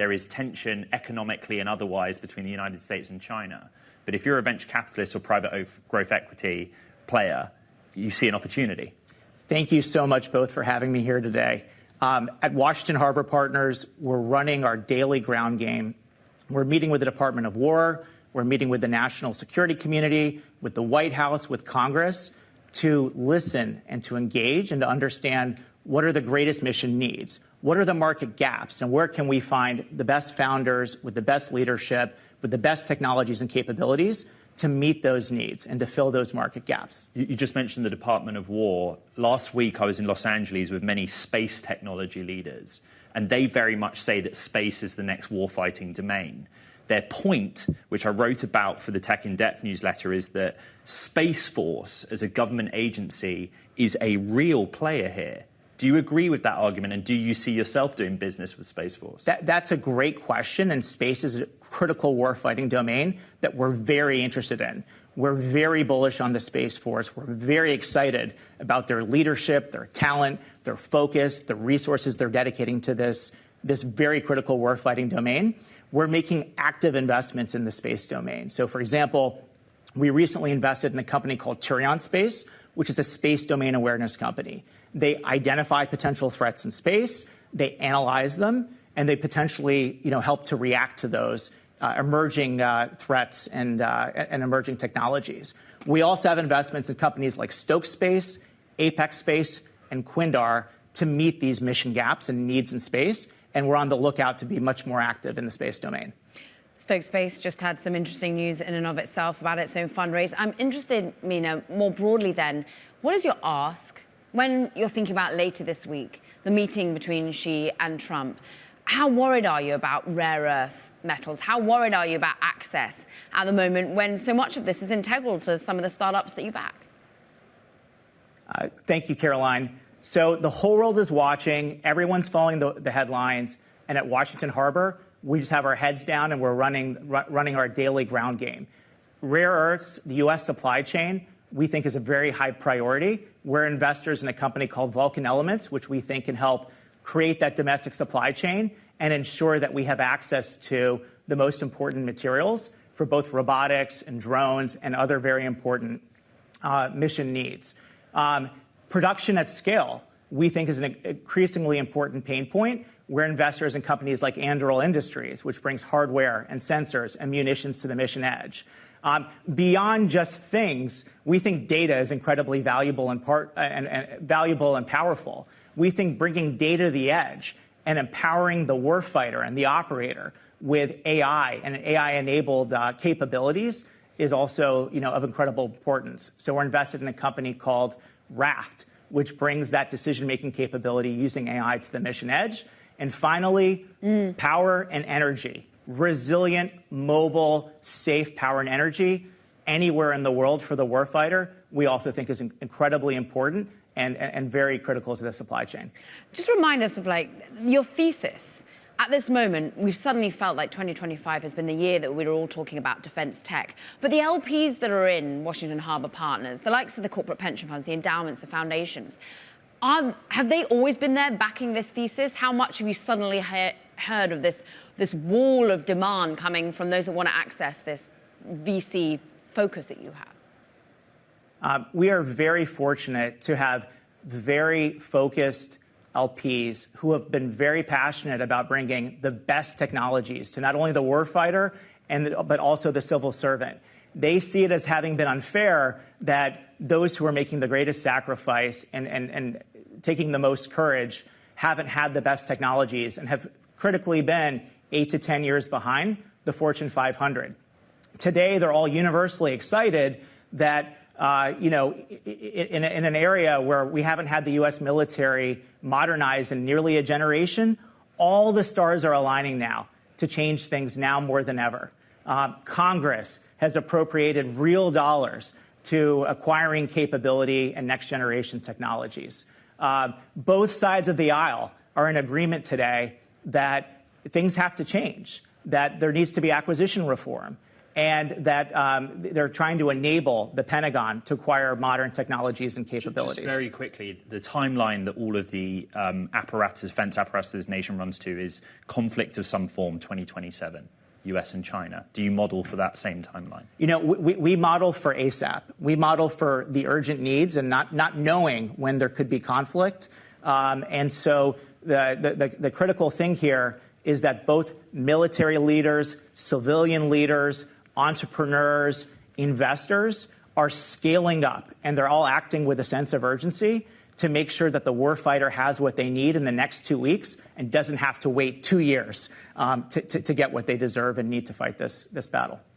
there is tension economically and otherwise between the United States and China. But if you're a venture capitalist or private growth equity player, you see an opportunity. Thank you so much both for having me here today. At Washington Harbour Partners, we're running our daily ground game. We're meeting with the Department of War. We're meeting with the national security community, with the White House, with Congress, to listen and to engage and to understand what are the greatest mission needs, what are the market gaps, and where can we find the best founders with the best leadership, with the best technologies and capabilities to meet those needs and to fill those market gaps. You just mentioned the Department of War. Last week, I was in Los Angeles with many space technology leaders, and they very much say that space is the next warfighting domain. Their point, which I wrote about for the Tech in Depth newsletter, is that Space Force as a government agency is a real player here. Do you agree with that argument, and do you see yourself doing business with Space Force? That's a great question, and space is a critical warfighting domain that we're very interested in. We're very bullish on the Space Force. We're very excited about their leadership, their talent, their focus, the resources they're dedicating to this very critical warfighting domain. We're making active investments in the space domain. So, for example, we recently invested in a company called Turion Space, which is a space domain awareness company. They identify potential threats in space, they analyze them, and they potentially, help to react to those emerging threats and emerging technologies. We also have investments in companies like Stoke Space, Apex Space, and Quindar to meet these mission gaps and needs in space, and we're on the lookout to be much more active in the space domain. Stoke Space just had some interesting news in and of itself about its own fundraise. I'm interested, Mina, more broadly then, what is your ask when you're thinking about later this week, the meeting between Xi and Trump? How worried are you about rare earth metals? How worried are you about access at the moment when so much of this is integral to some of the startups that you back? Thank you, Caroline. So the whole world is watching. Everyone's following the headlines. And at Washington Harbour, we just have our heads down and we're running our daily ground game. Rare earths, the U.S. supply chain, we think is a very high priority. We're investors in a company called Vulcan Elements, which we think can help create that domestic supply chain and ensure that we have access to the most important materials for both robotics and drones and other very important mission needs. Production at scale, we think, is an increasingly important pain point. We're investors in companies like Anduril Industries, which brings hardware and sensors and munitions to the mission edge. Beyond just things, we think data is incredibly valuable and valuable and powerful. We think bringing data to the edge and empowering the warfighter and the operator with AI and AI-enabled capabilities is also, of incredible importance. So we're invested in a company called Raft, which brings that decision-making capability using AI to the mission edge. And finally, power and energy. Resilient, mobile, safe power and energy anywhere in the world for the warfighter, we also think is incredibly important and very critical to the supply chain. Just remind us of your thesis. At this moment, we've suddenly felt like 2025 has been the year that we were all talking about defense tech. But the LPs that are in Washington Harbour Partners, the likes of the corporate pension funds, the endowments, the foundations, have they always been there backing this thesis? How much have you suddenly heard of this wall of demand coming from those that want to access this VC focus that you have? We are very fortunate to have very focused LPs who have been very passionate about bringing the best technologies to not only the warfighter but also the civil servant. They see it as having been unfair that those who are making the greatest sacrifice and taking the most courage haven't had the best technologies and have critically been 8 to 10 years behind the Fortune 500. Today, they're all universally excited that in an area where we haven't had the U.S. military modernized in nearly a generation, all the stars are aligning now to change things now more than ever. Congress has appropriated real dollars to acquiring capability and next-generation technologies. Both sides of the aisle are in agreement today that things have to change, that there needs to be acquisition reform, and that they're trying to enable the Pentagon to acquire modern technologies and capabilities. Just very quickly, the timeline that all of the defense apparatus this nation runs to is conflict of some form, 2027, US and China. Do you model for that same timeline? You know, we model for ASAP. We model for the urgent needs and not knowing when there could be conflict. And so the critical thing here is that both military leaders, civilian leaders, entrepreneurs, investors are scaling up, and they're all acting with a sense of urgency to make sure that the warfighter has what they need in the next 2 weeks and doesn't have to wait 2 years to get what they deserve and need to fight this battle.